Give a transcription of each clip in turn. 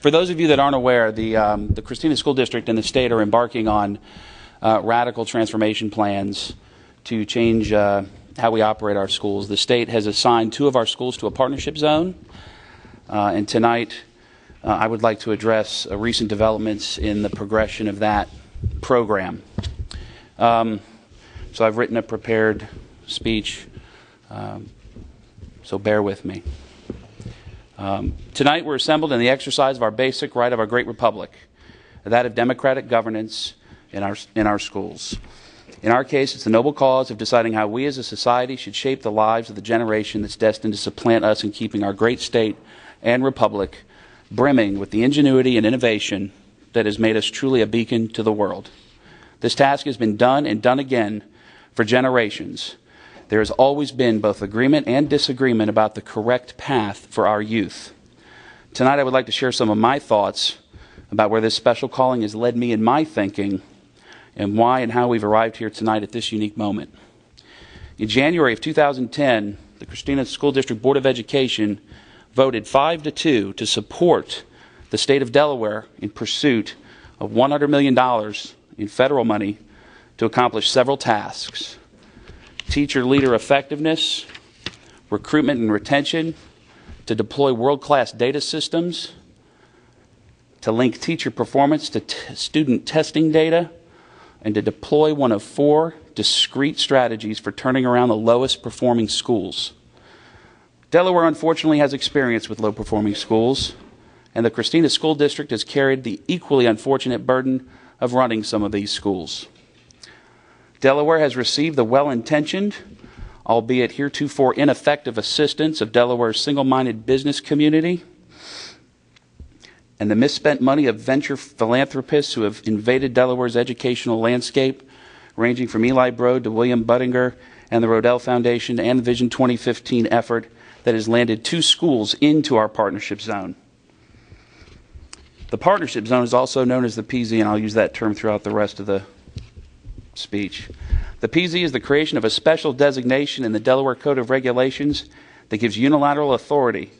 For those of you that aren't aware, the Christina School District and the state are embarking on radical transformation plans to change how we operate our schools. The state has assigned 2 of our schools to a partnership zone, and tonight I would like to address recent developments in the progression of that program. So I've written a prepared speech, so bear with me. Tonight we're assembled in the exercise of our basic right of our great republic, that of democratic governance in our schools. In our case, it's the noble cause of deciding how we as a society should shape the lives of the generation that's destined to supplant us in keeping our great state and republic brimming with the ingenuity and innovation that has made us truly a beacon to the world. This task has been done and done again for generations. There has always been both agreement and disagreement about the correct path for our youth. Tonight I would like to share some of my thoughts about where this special calling has led me in my thinking and why and how we've arrived here tonight at this unique moment. In January of 2010, the Christina School District Board of Education voted 5-2 to support the state of Delaware in pursuit of $100 million in federal money to accomplish several tasks: teacher leader effectiveness, recruitment and retention, to deploy world-class data systems, to link teacher performance to student testing data, and to deploy one of 4 discrete strategies for turning around the lowest performing schools. Delaware unfortunately has experience with low performing schools, and the Christina School District has carried the equally unfortunate burden of running some of these schools. Delaware has received the well-intentioned, albeit heretofore ineffective, assistance of Delaware's single-minded business community and the misspent money of venture philanthropists who have invaded Delaware's educational landscape, ranging from Eli Broad to William Buttinger and the Rodell Foundation and the Vision 2015 effort that has landed 2 schools into our partnership zone. The partnership zone is also known as the PZ, and I'll use that term throughout the rest of the speech. The PZ is the creation of a special designation in the Delaware Code of Regulations that gives unilateral authority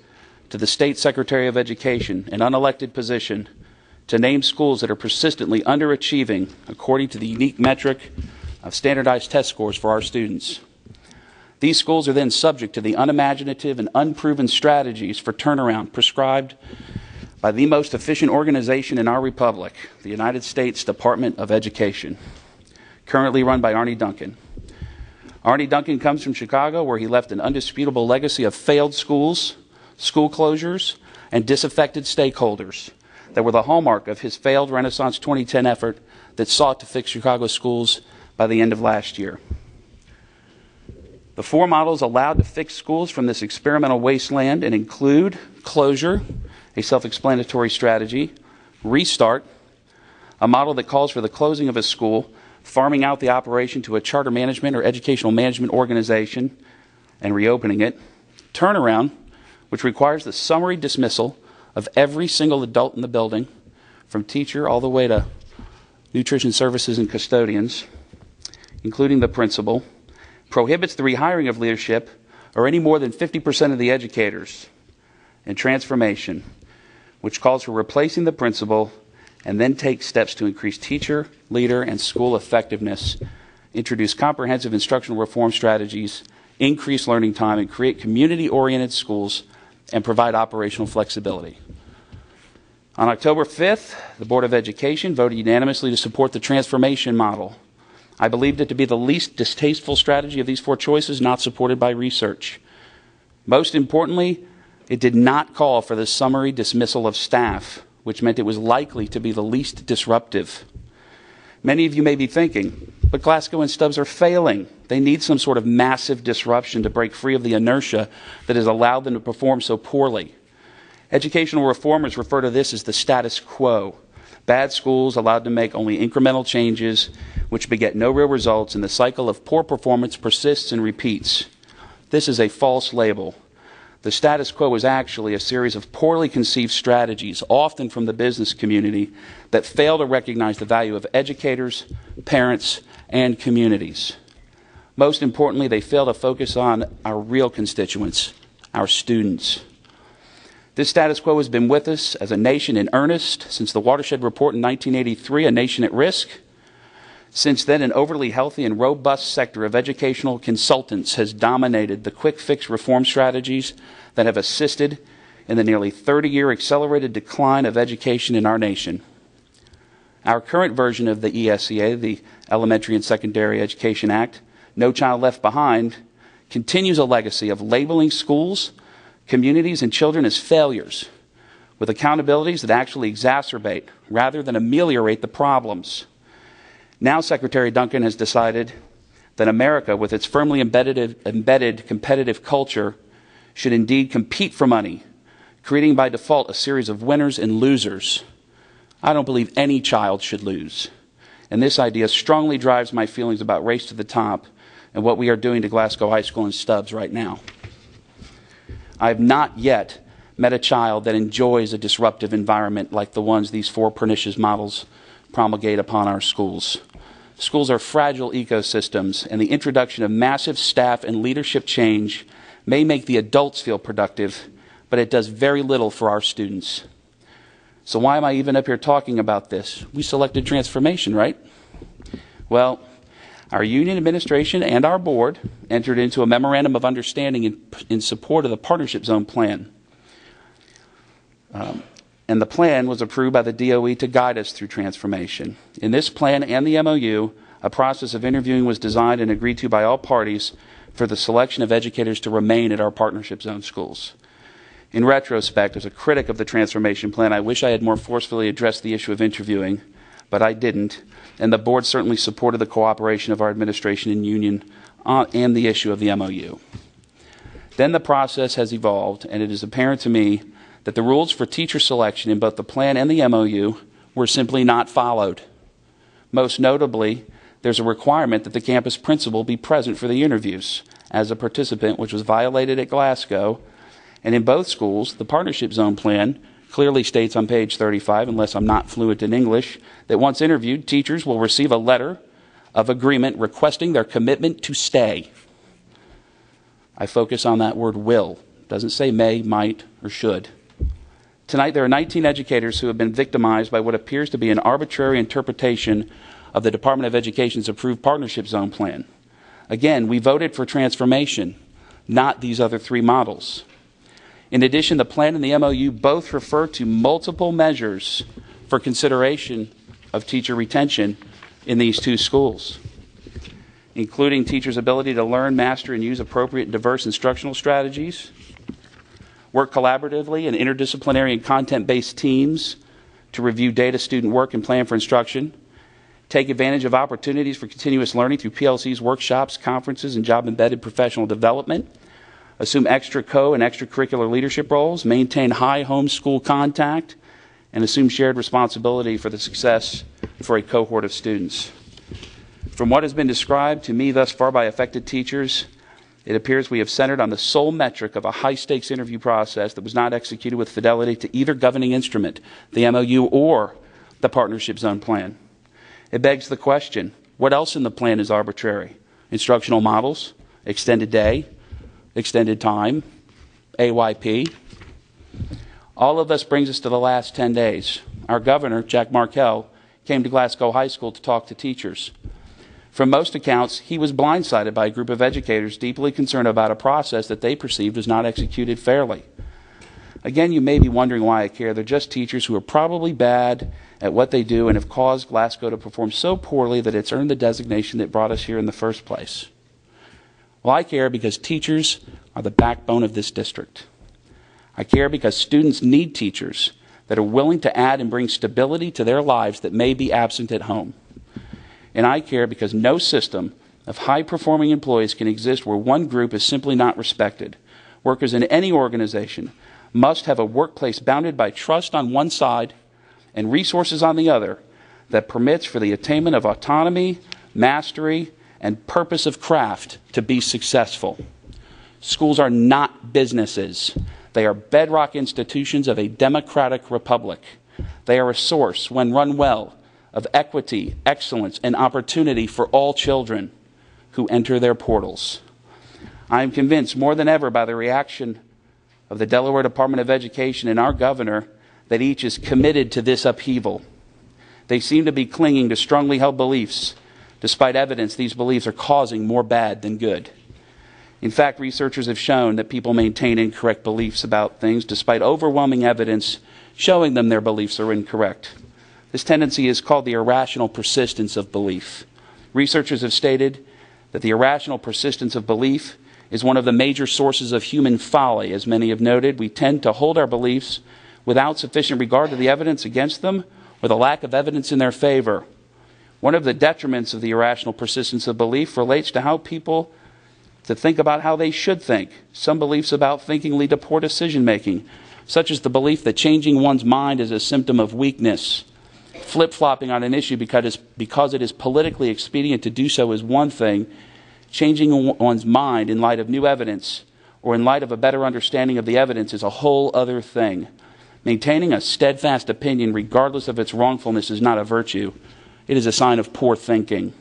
to the State Secretary of Education, an unelected position, to name schools that are persistently underachieving according to the unique metric of standardized test scores for our students. These schools are then subject to the unimaginative and unproven strategies for turnaround prescribed by the most efficient organization in our republic, the United States Department of Education, currently run by Arne Duncan. Arne Duncan comes from Chicago, where he left an undisputable legacy of failed schools, school closures, and disaffected stakeholders that were the hallmark of his failed Renaissance 2010 effort that sought to fix Chicago schools by the end of last year. The 4 models allowed to fix schools from this experimental wasteland and include closure, a self-explanatory strategy; restart, a model that calls for the closing of a school, farming out the operation to a charter management or educational management organization, and reopening it; turnaround, which requires the summary dismissal of every single adult in the building, from teacher all the way to nutrition services and custodians, including the principal; prohibits the rehiring of leadership or any more than 50% of the educators; and transformation, which calls for replacing the principal and then takes steps to increase teacher, leader, and school effectiveness, introduce comprehensive instructional reform strategies, increase learning time, and create community-oriented schools, and provide operational flexibility. On October 5th, the Board of Education voted unanimously to support the transformation model. I believed it to be the least distasteful strategy of these 4 choices, not supported by research. Most importantly, it did not call for the summary dismissal of staff, which meant it was likely to be the least disruptive. Many of you may be thinking, but Glasgow and Stubbs are failing. They need some sort of massive disruption to break free of the inertia that has allowed them to perform so poorly. Educational reformers refer to this as the status quo. Bad schools allowed to make only incremental changes, which beget no real results, and the cycle of poor performance persists and repeats. This is a false label. The status quo is actually a series of poorly conceived strategies, often from the business community, that fail to recognize the value of educators, parents, and communities. Most importantly, they fail to focus on our real constituents, our students. This status quo has been with us as a nation in earnest since the Watershed Report in 1983, A Nation at Risk. Since then, an overly healthy and robust sector of educational consultants has dominated the quick-fix reform strategies that have assisted in the nearly 30-year accelerated decline of education in our nation. Our current version of the ESEA, the Elementary and Secondary Education Act, No Child Left Behind, continues a legacy of labeling schools, communities, and children as failures, with accountabilities that actually exacerbate rather than ameliorate the problems. Now Secretary Duncan has decided that America, with its firmly embedded competitive culture, should indeed compete for money, creating by default a series of winners and losers. I don't believe any child should lose. And this idea strongly drives my feelings about race to the top and what we are doing to Glasgow High School and Stubbs right now. I have not yet met a child that enjoys a disruptive environment like the ones these four pernicious models promulgate upon our schools. Schools are fragile ecosystems, and the introduction of massive staff and leadership change may make the adults feel productive, but it does very little for our students. So why am I even up here talking about this? We selected transformation, right? Well, our union administration and our board entered into a memorandum of understanding in support of the Partnership Zone Plan. And the plan was approved by the DOE to guide us through transformation. In this plan and the MOU, a process of interviewing was designed and agreed to by all parties for the selection of educators to remain at our Partnership Zone schools. In retrospect, as a critic of the transformation plan, I wish I had more forcefully addressed the issue of interviewing, but I didn't, and the board certainly supported the cooperation of our administration and union and the issue of the MOU. Then the process has evolved, and it is apparent to me that the rules for teacher selection in both the plan and the MOU were simply not followed. Most notably, there's a requirement that the campus principal be present for the interviews as a participant, which was violated at Glasgow. And in both schools, the Partnership Zone Plan clearly states on page 35, unless I'm not fluent in English, that once interviewed, teachers will receive a letter of agreement requesting their commitment to stay. I focus on that word will. It doesn't say may, might, or should. Tonight, there are 19 educators who have been victimized by what appears to be an arbitrary interpretation of the Department of Education's approved Partnership Zone Plan. Again, we voted for transformation, not these other three models. In addition, the plan and the MOU both refer to multiple measures for consideration of teacher retention in these two schools, including teachers' ability to learn, master, and use appropriate and diverse instructional strategies, work collaboratively in interdisciplinary and content-based teams to review data, student work, and plan for instruction, take advantage of opportunities for continuous learning through PLC's workshops, conferences, and job-embedded professional development, assume extra and extracurricular leadership roles, maintain high home-school contact, and assume shared responsibility for the success for a cohort of students. From what has been described to me thus far by affected teachers, it appears we have centered on the sole metric of a high-stakes interview process that was not executed with fidelity to either governing instrument, the MOU, or the Partnership Zone Plan. It begs the question, what else in the plan is arbitrary? Instructional models, extended day, extended time, AYP. All of this brings us to the last 10 days. Our governor, Jack Markell, came to Glasgow High School to talk to teachers. From most accounts, he was blindsided by a group of educators deeply concerned about a process that they perceived was not executed fairly. Again, you may be wondering why I care. They're just teachers who are probably bad at what they do and have caused Glasgow to perform so poorly that it's earned the designation that brought us here in the first place. Well, I care because teachers are the backbone of this district. I care because students need teachers that are willing to add and bring stability to their lives that may be absent at home. And I care because no system of high-performing employees can exist where one group is simply not respected. Workers in any organization must have a workplace bounded by trust on one side and resources on the other that permits for the attainment of autonomy, mastery, and purpose of craft to be successful. Schools are not businesses. They are bedrock institutions of a democratic republic. They are a source, when run well, of equity, excellence, and opportunity for all children who enter their portals. I am convinced more than ever by the reaction of the Delaware Department of Education and our governor that each is committed to this upheaval. They seem to be clinging to strongly held beliefs, despite evidence these beliefs are causing more bad than good. In fact, researchers have shown that people maintain incorrect beliefs about things despite overwhelming evidence showing them their beliefs are incorrect. This tendency is called the irrational persistence of belief. Researchers have stated that the irrational persistence of belief is one of the major sources of human folly. As many have noted, we tend to hold our beliefs without sufficient regard to the evidence against them or the lack of evidence in their favor. One of the detriments of the irrational persistence of belief relates to how people to think about how they should think. Some beliefs about thinking lead to poor decision-making, such as the belief that changing one's mind is a symptom of weakness. Flip-flopping on an issue because it is politically expedient to do so is one thing. Changing one's mind in light of new evidence or in light of a better understanding of the evidence is a whole other thing. Maintaining a steadfast opinion regardless of its wrongfulness is not a virtue. It is a sign of poor thinking.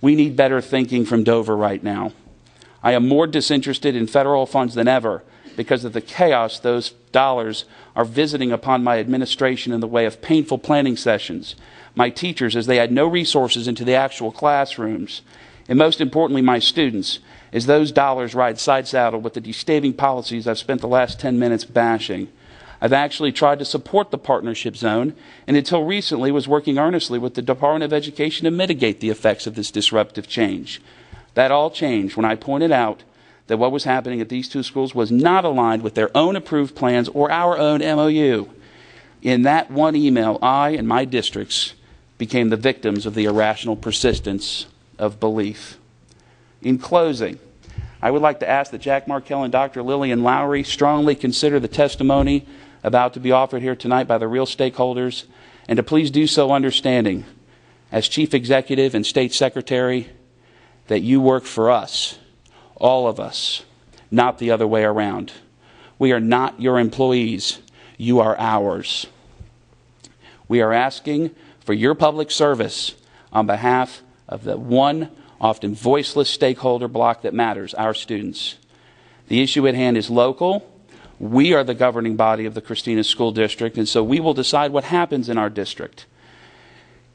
We need better thinking from Dover right now. I am more disinterested in federal funds than ever because of the chaos those dollars are visiting upon my administration in the way of painful planning sessions, my teachers as they had no resources into the actual classrooms, and most importantly my students, as those dollars ride side-saddle with the destaving policies I've spent the last 10 minutes bashing. I've actually tried to support the partnership zone and until recently was working earnestly with the Department of Education to mitigate the effects of this disruptive change. That all changed when I pointed out that what was happening at these two schools was not aligned with their own approved plans or our own MOU. In that one email, I and my districts became the victims of the irrational persistence of belief. In closing, I would like to ask that Jack Markell and Dr. Lillian Lowry strongly consider the testimony about to be offered here tonight by the real stakeholders, and to please do so understanding, as Chief Executive and State Secretary, that you work for us, all of us, not the other way around. We are not your employees. You are ours. We are asking for your public service on behalf of the one often voiceless stakeholder block that matters, our students. The issue at hand is local. We are the governing body of the Christina School District, and so we will decide what happens in our district.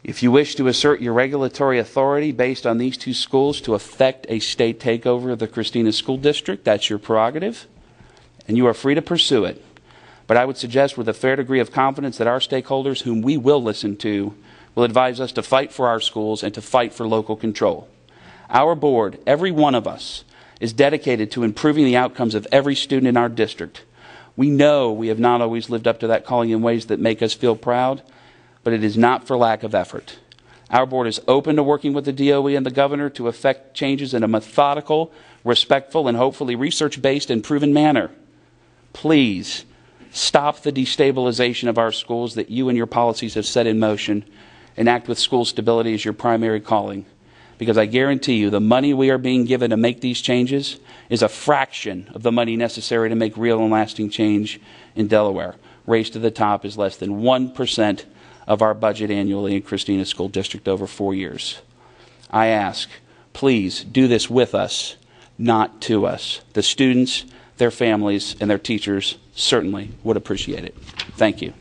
If you wish to assert your regulatory authority based on these two schools to effect a state takeover of the Christina School District, that's your prerogative, and you are free to pursue it. But I would suggest with a fair degree of confidence that our stakeholders, whom we will listen to, will advise us to fight for our schools and to fight for local control. Our board, every one of us, is dedicated to improving the outcomes of every student in our district. We know we have not always lived up to that calling in ways that make us feel proud, but it is not for lack of effort. Our board is open to working with the DOE and the governor to effect changes in a methodical, respectful, and hopefully research-based and proven manner. Please stop the destabilization of our schools that you and your policies have set in motion and act with school stability as your primary calling. Because I guarantee you the money we are being given to make these changes is a fraction of the money necessary to make real and lasting change in Delaware. Race to the top is less than 1% of our budget annually in Christina School District over 4 years. I ask, please do this with us, not to us. The students, their families, and their teachers certainly would appreciate it. Thank you.